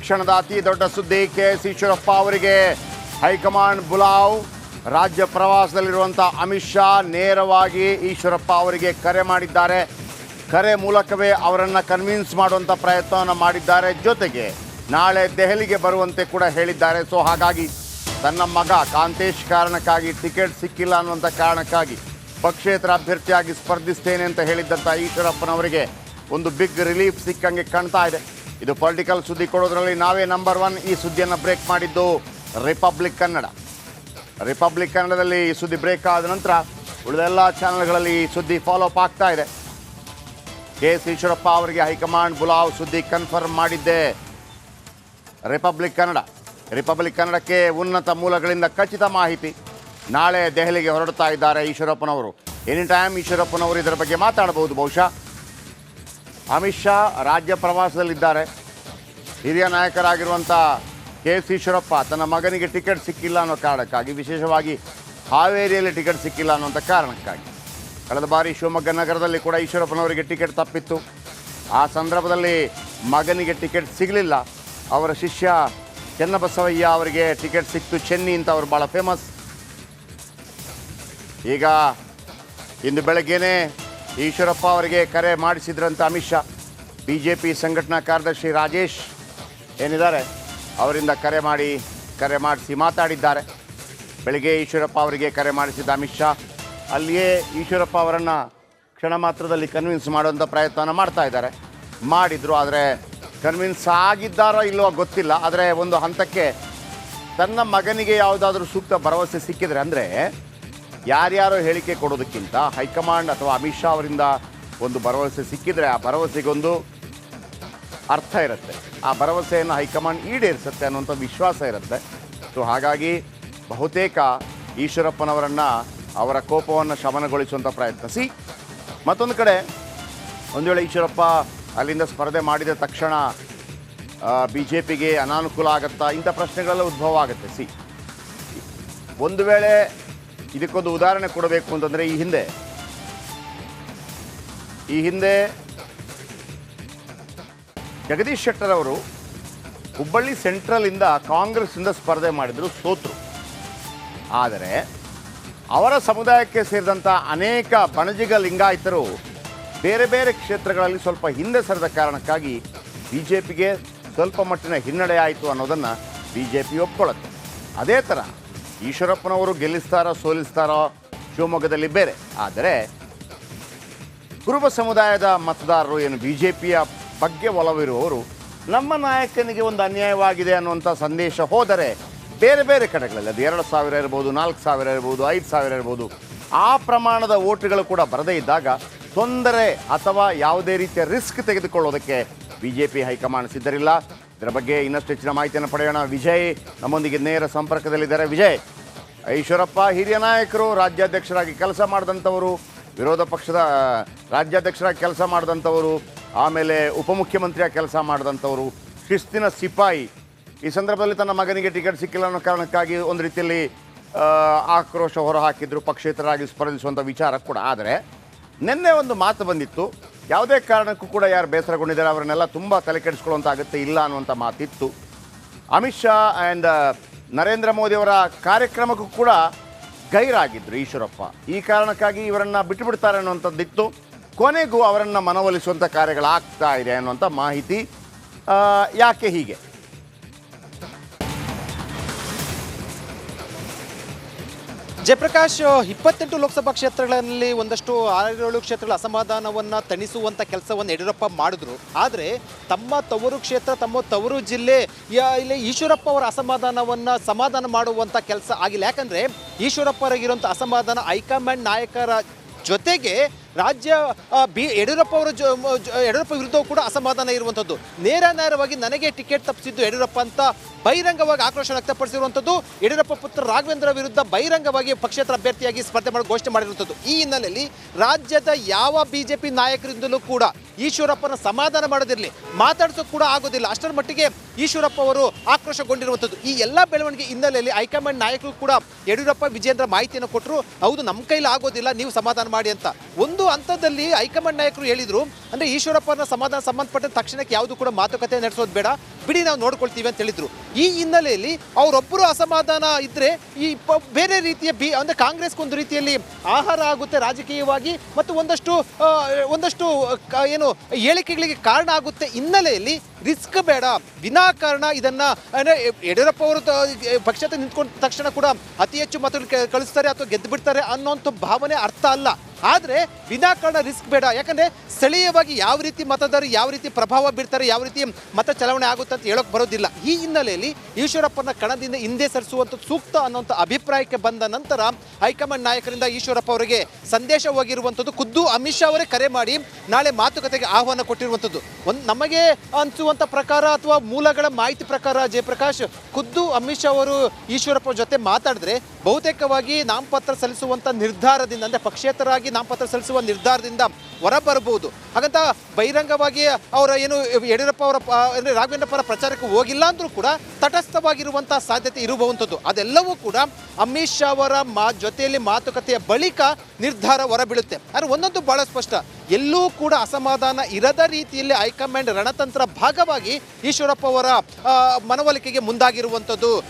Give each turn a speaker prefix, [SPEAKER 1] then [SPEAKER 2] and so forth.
[SPEAKER 1] ಕ್ಷಣದ ಅತಿ ದೊಡ್ಡ ಸುದ್ದಿ. KS ಈಶ್ವರಪ್ಪ ಅವರಿಗೆ ಹೈಕಮಾಂಡ್ ಬುಲಾವ್. ರಾಜ್ಯ ಪ್ರವಾಸದಲ್ಲಿರುವಂಥ ಅಮಿತ್ ಶಾ ನೇರವಾಗಿ ಈಶ್ವರಪ್ಪ ಅವರಿಗೆ ಕರೆ ಮಾಡಿದ್ದಾರೆ. ಕರೆ ಮೂಲಕವೇ ಅವರನ್ನು ಕನ್ವಿನ್ಸ್ ಮಾಡುವಂಥ ಪ್ರಯತ್ನವನ್ನು ಮಾಡಿದ್ದಾರೆ. ಜೊತೆಗೆ ನಾಳೆ ದೆಹಲಿಗೆ ಬರುವಂತೆ ಕೂಡ ಹೇಳಿದ್ದಾರೆ. ಸೊ ಹಾಗಾಗಿ ತನ್ನ ಮಗ ಕಾಂತೇಶ್ ಕಾರಣಕ್ಕಾಗಿ ಟಿಕೆಟ್ ಸಿಕ್ಕಿಲ್ಲ ಅನ್ನುವಂಥ ಕಾರಣಕ್ಕಾಗಿ ಪಕ್ಷೇತರ ಅಭ್ಯರ್ಥಿಯಾಗಿ ಸ್ಪರ್ಧಿಸ್ತೇನೆ ಅಂತ ಹೇಳಿದ್ದಂಥ ಈಶ್ವರಪ್ಪನವರಿಗೆ ಒಂದು ಬಿಗ್ ರಿಲೀಫ್ ಸಿಕ್ಕಂಗೆ ಕಾಣ್ತಾ ಇದೆ. ಇದು ಪೊಲಿಟಿಕಲ್ ಸುದ್ದಿ ಕೊಡೋದ್ರಲ್ಲಿ ನಾವೇ ನಂಬರ್ 1. ಈ ಸುದ್ದಿಯನ್ನು ಬ್ರೇಕ್ ಮಾಡಿದ್ದು ರಿಪಬ್ಲಿಕ್ ಕನ್ನಡ. ರಿಪಬ್ಲಿಕ್ ಕನ್ನಡದಲ್ಲಿ ಈ ಸುದ್ದಿ ಬ್ರೇಕ್ ಆದ ನಂತರ ಉಳಿದೆಲ್ಲ ಚಾನಲ್ಗಳಲ್ಲಿ ಈ ಸುದ್ದಿ ಫಾಲೋ ಅಪ್ ಆಗ್ತಾ ಇದೆ. KS ಈಶ್ವರಪ್ಪ ಅವರಿಗೆ ಹೈಕಮಾಂಡ್ ಬುಲಾವ್ ಸುದ್ದಿ ಕನ್ಫರ್ಮ್ ಮಾಡಿದ್ದೆ ರಿಪಬ್ಲಿಕ್ ಕನ್ನಡ. ರಿಪಬ್ಲಿಕ್ ಕನ್ನಡಕ್ಕೆ ಉನ್ನತ ಮೂಲಗಳಿಂದ ಖಚಿತ ಮಾಹಿತಿ. ನಾಳೆ ದೆಹಲಿಗೆ ಹೊರಡ್ತಾ ಇದ್ದಾರೆ ಈಶ್ವರಪ್ಪನವರು. ಎನಿ ಟೈಮ್ ಈಶ್ವರಪ್ಪನವರು ಇದರ ಬಗ್ಗೆ ಮಾತಾಡಬಹುದು. ಬಹುಶಃ ಅಮಿತ್ ಶಾ ರಾಜ್ಯ ಪ್ರವಾಸದಲ್ಲಿದ್ದಾರೆ. ಹಿರಿಯ ನಾಯಕರಾಗಿರುವಂಥ KS ಈಶ್ವರಪ್ಪ ತನ್ನ ಮಗನಿಗೆ ಟಿಕೆಟ್ ಸಿಕ್ಕಿಲ್ಲ ಅನ್ನೋ ಕಾರಣಕ್ಕಾಗಿ, ವಿಶೇಷವಾಗಿ ಹಾವೇರಿಯಲ್ಲಿ ಟಿಕೆಟ್ ಸಿಕ್ಕಿಲ್ಲ ಅನ್ನೋಂಥ ಕಾರಣಕ್ಕಾಗಿ ಕಳೆದ ಬಾರಿ ಶಿವಮೊಗ್ಗ ನಗರದಲ್ಲಿ ಕೂಡ ಈಶ್ವರಪ್ಪನವರಿಗೆ ಟಿಕೆಟ್ ತಪ್ಪಿತ್ತು. ಆ ಸಂದರ್ಭದಲ್ಲಿ ಮಗನಿಗೆ ಟಿಕೆಟ್ ಸಿಗಲಿಲ್ಲ. ಅವರ ಶಿಷ್ಯ ಚೆನ್ನಬಸವಯ್ಯ ಅವರಿಗೆ ಟಿಕೆಟ್ ಸಿಕ್ತು. ಚೆನ್ನಿ ಅಂತ ಅವರು ಭಾಳ ಫೇಮಸ್. ಈಗ ಇಂದು ಬೆಳಗ್ಗೆನೇ ಈಶ್ವರಪ್ಪ ಅವರಿಗೆ ಕರೆ ಮಾಡಿಸಿದ್ರಂತ ಅಮಿತ್ ಶಾ. BJP ಸಂಘಟನಾ ಕಾರ್ಯದರ್ಶಿ ರಾಜೇಶ್ ಏನಿದ್ದಾರೆ ಅವರಿಂದ ಕರೆ ಮಾಡಿಸಿ ಮಾತಾಡಿದ್ದಾರೆ. ಬೆಳಗ್ಗೆ ಈಶ್ವರಪ್ಪ ಅವರಿಗೆ ಕರೆ ಮಾಡಿಸಿದ ಅಮಿತ್ ಶಾ ಅಲ್ಲಿಯೇ ಈಶ್ವರಪ್ಪ ಅವರನ್ನು ಕ್ಷಣ ಮಾತ್ರದಲ್ಲಿ ಕನ್ವಿನ್ಸ್ ಮಾಡುವಂಥ ಪ್ರಯತ್ನವನ್ನು ಮಾಡ್ತಾ ಇದ್ದಾರೆ. ಮಾಡಿದರು, ಆದರೆ ಕನ್ವಿನ್ಸ್ ಆಗಿದ್ದಾರೋ ಇಲ್ಲವೋ ಗೊತ್ತಿಲ್ಲ. ಆದರೆ ಒಂದು ಹಂತಕ್ಕೆ ತನ್ನ ಮಗನಿಗೆ ಯಾವುದಾದ್ರೂ ಸೂಕ್ತ ಭರವಸೆ ಸಿಕ್ಕಿದರೆ, ಅಂದರೆ ಯಾರ್ಯಾರೋ ಹೇಳಿಕೆ ಕೊಡೋದಕ್ಕಿಂತ ಹೈಕಮಾಂಡ್ ಅಥವಾ ಅಮಿತ್ ಶಾ ಅವರಿಂದ ಒಂದು ಭರವಸೆ ಸಿಕ್ಕಿದರೆ ಆ ಭರವಸೆಗೊಂದು ಅರ್ಥ ಇರುತ್ತೆ. ಆ ಭರವಸೆಯನ್ನು ಹೈಕಮಾಂಡ್ ಈಡೇರಿಸುತ್ತೆ ಅನ್ನುವಂಥ ವಿಶ್ವಾಸ ಇರುತ್ತೆ. ಸೊ ಹಾಗಾಗಿ ಬಹುತೇಕ ಈಶ್ವರಪ್ಪನವರನ್ನು ಅವರ ಕೋಪವನ್ನು ಶಮನಗೊಳಿಸುವಂಥ ಪ್ರಯತ್ನಿಸಿ. ಮತ್ತೊಂದು ಕಡೆ ಒಂದು ವೇಳೆ ಈಶ್ವರಪ್ಪ ಅಲ್ಲಿಂದ ಸ್ಪರ್ಧೆ ಮಾಡಿದ ತಕ್ಷಣ BJPಗೆ ಅನಾನುಕೂಲ ಆಗುತ್ತಾ, ಇಂಥ ಪ್ರಶ್ನೆಗಳೆಲ್ಲ ಉದ್ಭವ ಆಗುತ್ತೆ. ಒಂದು ವೇಳೆ ಇದಕ್ಕೊಂದು ಉದಾಹರಣೆ ಕೊಡಬೇಕು ಅಂತಂದರೆ ಈ ಹಿಂದೆ ಜಗದೀಶ್ ಶೆಟ್ಟರ್ ಅವರು ಹುಬ್ಬಳ್ಳಿ ಸೆಂಟ್ರಲಿಂದ ಕಾಂಗ್ರೆಸ್ಸಿಂದ ಸ್ಪರ್ಧೆ ಮಾಡಿದರು, ಸೋತರು. ಆದರೆ ಅವರ ಸಮುದಾಯಕ್ಕೆ ಸೇರಿದಂಥ ಅನೇಕ ಬಣಜಿಗ ಲಿಂಗಾಯತರು ಬೇರೆ ಬೇರೆ ಕ್ಷೇತ್ರಗಳಲ್ಲಿ ಸ್ವಲ್ಪ ಹಿಂದೆ ಸರಿದ ಕಾರಣಕ್ಕಾಗಿ BJPಗೆ ಸ್ವಲ್ಪ ಮಟ್ಟಿನ ಹಿನ್ನಡೆ ಆಯಿತು ಅನ್ನೋದನ್ನು BJP ಒಪ್ಕೊಳ್ಳುತ್ತೆ. ಅದೇ ಥರ ಈಶ್ವರಪ್ಪನವರು ಗೆಲ್ಲಿಸ್ತಾರೋ ಸೋಲಿಸ್ತಾರೋ ಶಿವಮೊಗ್ಗದಲ್ಲಿ ಬೇರೆ. ಆದರೆ ಕುರುಬ ಸಮುದಾಯದ ಮತದಾರರು ಏನು BJPಯ ಬಗ್ಗೆ ಒಲವಿರುವವರು ನಮ್ಮ ನಾಯಕನಿಗೆ ಒಂದು ಅನ್ಯಾಯವಾಗಿದೆ ಅನ್ನುವಂಥ ಸಂದೇಶ ಹೋದರೆ ಬೇರೆ ಬೇರೆ ಕಡೆಗಳಲ್ಲಿ ಅದು 2,000 ಇರ್ಬೋದು, 4,000 ಇರ್ಬೋದು, 5,000 ಇರ್ಬೋದು, ಆ ಪ್ರಮಾಣದ ಓಟುಗಳು ಕೂಡ ಬರದೇ ಇದ್ದಾಗ ತೊಂದರೆ ಅಥವಾ ಯಾವುದೇ ರೀತಿಯ ರಿಸ್ಕ್ ತೆಗೆದುಕೊಳ್ಳೋದಕ್ಕೆ BJP ಹೈಕಮಾಂಡ್ ಸಿದ್ಧರಿಲ್ಲ. ಇದರ ಬಗ್ಗೆ ಇನ್ನಷ್ಟು ಹೆಚ್ಚಿನ ಮಾಹಿತಿಯನ್ನು ಪಡೆಯೋಣ. ವಿಜಯ್ ನಮ್ಮೊಂದಿಗೆ ನೇರ ಸಂಪರ್ಕದಲ್ಲಿದ್ದಾರೆ. ವಿಜಯ್, ಈಶ್ವರಪ್ಪ ಹಿರಿಯ ನಾಯಕರು, ರಾಜ್ಯಾಧ್ಯಕ್ಷರಾಗಿ ಕೆಲಸ ಮಾಡಿದಂಥವರು, ವಿರೋಧ ಪಕ್ಷದ ರಾಜ್ಯಾಧ್ಯಕ್ಷರಾಗಿ ಕೆಲಸ ಮಾಡಿದಂಥವರು, ಆಮೇಲೆ ಉಪಮುಖ್ಯಮಂತ್ರಿಯಾಗಿ ಕೆಲಸ ಮಾಡಿದಂಥವರು, ಶಿಸ್ತಿನ ಸಿಪಾಯಿ. ಈ ಸಂದರ್ಭದಲ್ಲಿ ತನ್ನ ಮಗನಿಗೆ ಟಿಕೆಟ್ ಸಿಕ್ಕಿಲ್ಲ ಅನ್ನೋ ಕಾರಣಕ್ಕಾಗಿ ಒಂದು ರೀತಿಯಲ್ಲಿ ಆಕ್ರೋಶ ಹೊರಹಾಕಿದ್ರು, ಪಕ್ಷೇತರಾಗಿ ಸ್ಪರ್ಧಿಸುವಂಥ ವಿಚಾರ ಕೂಡ. ಆದರೆ ನಿನ್ನೆ ಒಂದು ಮಾತು ಬಂದಿತ್ತು, ಯಾವುದೇ ಕಾರಣಕ್ಕೂ ಕೂಡ ಯಾರು ಬೇಸರಗೊಂಡಿದ್ದಾರೆ ಅವರನ್ನೆಲ್ಲ ತುಂಬ ತಲೆ ಕೆಡಿಸ್ಕೊಳ್ಳುವಂತಾಗುತ್ತೆ ಇಲ್ಲ ಅನ್ನುವಂಥ ಮಾತಿತ್ತು. ಅಮಿತ್ ಶಾ ಆ್ಯಂಡ್ ನರೇಂದ್ರ ಮೋದಿಯವರ ಕಾರ್ಯಕ್ರಮಕ್ಕೂ ಕೂಡ ಗೈರಾಗಿದ್ದರು ಈಶ್ವರಪ್ಪ. ಈ ಕಾರಣಕ್ಕಾಗಿ ಇವರನ್ನು ಬಿಟ್ಟುಬಿಡ್ತಾರೆ ಅನ್ನುವಂಥದ್ದಿತ್ತು. ಕೊನೆಗೂ ಅವರನ್ನು ಮನವೊಲಿಸುವಂಥ ಕಾರ್ಯಗಳಾಗ್ತಾ ಇದೆ ಅನ್ನುವಂಥ ಮಾಹಿತಿ. ಯಾಕೆ ಹೀಗೆ?
[SPEAKER 2] ಜಯಪ್ರಕಾಶ್, 28 ಲೋಕಸಭಾ ಕ್ಷೇತ್ರಗಳಲ್ಲಿ ಒಂದಷ್ಟು 6-7 ಕ್ಷೇತ್ರಗಳ ಅಸಮಾಧಾನವನ್ನು ತಣಿಸುವಂಥ ಕೆಲಸವನ್ನು ಯಡಿಯೂರಪ್ಪ ಮಾಡಿದ್ರು. ಆದರೆ ತಮ್ಮ ತವರು ಕ್ಷೇತ್ರ, ತಮ್ಮ ತವರು ಜಿಲ್ಲೆ ಇಲ್ಲಿ ಈಶ್ವರಪ್ಪ ಅವರ ಅಸಮಾಧಾನವನ್ನು ಸಮಾಧಾನ ಮಾಡುವಂಥ ಕೆಲಸ ಆಗಿಲ್ಲ. ಯಾಕಂದರೆ ಈಶ್ವರಪ್ಪರಿಗಿರುವಂಥ ಅಸಮಾಧಾನ ಹೈಕಮಾಂಡ್ ನಾಯಕರ ಜೊತೆಗೆ ರಾಜ್ಯ ಯಡಿಯೂರಪ್ಪ ವಿರುದ್ಧವೂ ಕೂಡ ಅಸಮಾಧಾನ ಇರುವಂಥದ್ದು. ನೇರವಾಗಿ ನನಗೆ ಟಿಕೆಟ್ ತಪ್ಪಿಸಿದ್ದು ಯಡಿಯೂರಪ್ಪ ಅಂತ ಬಹಿರಂಗವಾಗಿ ಆಕ್ರೋಶ ವ್ಯಕ್ತಪಡಿಸಿರುವಂಥದ್ದು. ಯಡಿಯೂರಪ್ಪ ಪುತ್ರ ರಾಘವೇಂದ್ರ ವಿರುದ್ಧ ಬಹಿರಂಗವಾಗಿ ಪಕ್ಷೇತರ ಅಭ್ಯರ್ಥಿಯಾಗಿ ಸ್ಪರ್ಧೆ ಮಾಡಿ ಘೋಷಣೆ ಮಾಡಿರುವಂಥದ್ದು. ಈ ಹಿನ್ನೆಲೆಯಲ್ಲಿ ರಾಜ್ಯದ ಯಾವ BJP ನಾಯಕರಿಂದಲೂ ಕೂಡ ಈಶ್ವರಪ್ಪನ ಸಮಾಧಾನ ಮಾಡೋದಿರಲಿ, ಮಾತಾಡ್ಸೋಕೆ ಕೂಡ ಆಗೋದಿಲ್ಲ. ಅಷ್ಟರ ಮಟ್ಟಿಗೆ ಈಶ್ವರಪ್ಪ ಅವರು ಆಕ್ರೋಶಗೊಂಡಿರುವಂಥದ್ದು. ಈ ಎಲ್ಲ ಬೆಳವಣಿಗೆ ಹಿನ್ನೆಲೆಯಲ್ಲಿ ಹೈಕಮಾಂಡ್ ನಾಯಕರು ಕೂಡ ಯಡಿಯೂರಪ್ಪ ವಿಜೇಂದ್ರ ಮಾಹಿತಿಯನ್ನು ಕೊಟ್ಟರು. ಹೌದು, ನಮ್ಮ ಕೈಲಿ ಆಗೋದಿಲ್ಲ, ನೀವು ಸಮಾಧಾನ ಮಾಡಿ ಅಂತ. ಒಂದು ಒಂದು ಹಂತದಲ್ಲಿ ಹೈಕಮಾಂಡ್ ನಾಯಕರು ಹೇಳಿದ್ರು, ಅಂದರೆ ಈಶ್ವರಪ್ಪನ ಸಮಾಧಾನ ಸಂಬಂಧಪಟ್ಟ ತಕ್ಷಣಕ್ಕೆ ಯಾವುದು ಕೂಡ ಮಾತುಕತೆ ನಡೆಸೋದು ಬೇಡ, ಬಿಡಿ ನಾವು ನೋಡ್ಕೊಳ್ತೀವಿ ಅಂತ ಹೇಳಿದ್ರು. ಈ ಹಿನ್ನೆಲೆಯಲ್ಲಿ ಅವರೊಬ್ಬರು ಅಸಮಾಧಾನ ಇದ್ದರೆ ಈ ಬೇರೆ ರೀತಿಯ ಅಂದರೆ ಕಾಂಗ್ರೆಸ್ಗೊಂದು ರೀತಿಯಲ್ಲಿ ಆಹಾರ ಆಗುತ್ತೆ ರಾಜಕೀಯವಾಗಿ, ಮತ್ತು ಒಂದಷ್ಟು ಏನು ಹೇಳಿಕೆಗಳಿಗೆ ಕಾರಣ ಆಗುತ್ತೆ. ಹಿನ್ನೆಲೆಯಲ್ಲಿ ರಿಸ್ಕ್ ಬೇಡ, ವಿನಾಕಾರಣ ಇದನ್ನು ಅಂದರೆ ಯಡಿಯೂರಪ್ಪ ಅವರು ಪಕ್ಷದ ನಿಂತ್ಕೊಂಡ ತಕ್ಷಣ ಕೂಡ ಅತಿ ಹೆಚ್ಚು ಮತಗಳು ಕಳಿಸ್ತಾರೆ ಅಥವಾ ಗೆದ್ದು ಬಿಡ್ತಾರೆ ಅನ್ನೋಂಥ ಭಾವನೆ ಅರ್ಥ ಅಲ್ಲ. ಆದರೆ ವಿನಾಕಾರಣ ರಿಸ್ಕ್ ಬೇಡ, ಯಾಕಂದರೆ ಸ್ಥಳೀಯವಾಗಿ ಯಾವ ರೀತಿ ಮತದಾರರು ಯಾವ ರೀತಿ ಪ್ರಭಾವ ಬೀರ್ತಾರೆ, ಯಾವ ರೀತಿ ಮತ ಚಲಾವಣೆ ಆಗುತ್ತೆ ಅಂತ ಹೇಳೋಕೆ ಬರೋದಿಲ್ಲ. ಈ ಹಿನ್ನೆಲೆಯಲ್ಲಿ ಈಶ್ವರಪ್ಪನ ಕಣದಿಂದ ಹಿಂದೆ ಸರಿಸುವಂಥದ್ದು ಸೂಕ್ತ ಅನ್ನೋಂಥ ಅಭಿಪ್ರಾಯಕ್ಕೆ ಬಂದ ನಂತರ ಹೈಕಮಾಂಡ್ ನಾಯಕರಿಂದ ಈಶ್ವರಪ್ಪ ಅವರಿಗೆ ಸಂದೇಶ ಹೋಗಿರುವಂಥದ್ದು. ಖುದ್ದು ಅಮಿತ್ ಶಾ ಅವರೇ ಕರೆ ಮಾಡಿ ನಾಳೆ ಮಾತುಕತೆಗೆ ಆಹ್ವಾನ ಕೊಟ್ಟಿರುವಂಥದ್ದು. ನಮಗೆ ಅನಿಸುವಂಥ ಪ್ರಕಾರ ಅಥವಾ ಮೂಲಗಳ ಮಾಹಿತಿ ಪ್ರಕಾರ ಜಯಪ್ರಕಾಶ್, ಖುದ್ದು ಅಮಿತ್ ಶಾ ಅವರು ಈಶ್ವರಪ್ಪ ಜೊತೆ ಮಾತಾಡಿದ್ರೆ ಬಹುತೇಕವಾಗಿ ನಾಮಪತ್ರ ಸಲ್ಲಿಸುವಂಥ ನಿರ್ಧಾರದಿಂದ, ಅಂದರೆ ಪಕ್ಷೇತರಾಗಿ ನಾಮಪತ್ರ ಸಲ್ಲಿಸುವ ನಿರ್ಧಾರದಿಂದ ಹೊರಬರಬಹುದು. ಹಾಗಂತ ಬಹಿರಂಗವಾಗಿ ಅವರ ಏನು ಯಡಿಯೂರಪ್ಪ ಅವರ ರಾಘವೇಂದ್ರ ಪರ ಪ್ರಚಾರಕ್ಕೆ ಹೋಗಿಲ್ಲ ಅಂದರೂ ಕೂಡ ತಟಸ್ಥವಾಗಿರುವಂಥ ಸಾಧ್ಯತೆ ಇರಬಹುವಂಥದ್ದು. ಅದೆಲ್ಲವೂ ಕೂಡ ಅಮಿತ್ ಶಾ ಅವರ ಜೊತೆಯಲ್ಲಿ ಮಾತುಕತೆಯ ಬಳಿಕ ನಿರ್ಧಾರ ಹೊರಬೀಳುತ್ತೆ. ಆದರೆ ಒಂದೊಂದು ಬಹಳ ಸ್ಪಷ್ಟ, ಎಲ್ಲೂ ಕೂಡ ಅಸಮಾಧಾನ ಇರದ ರೀತಿಯಲ್ಲಿ ಹೈಕಮಾಂಡ್ ರಣತಂತ್ರ ಭಾಗವಾಗಿ ಈಶ್ವರಪ್ಪ ಅವರ ಮನವೊಲಿಕೆಗೆ ಮುಂದಾಗಿರುವಂಥದ್ದು.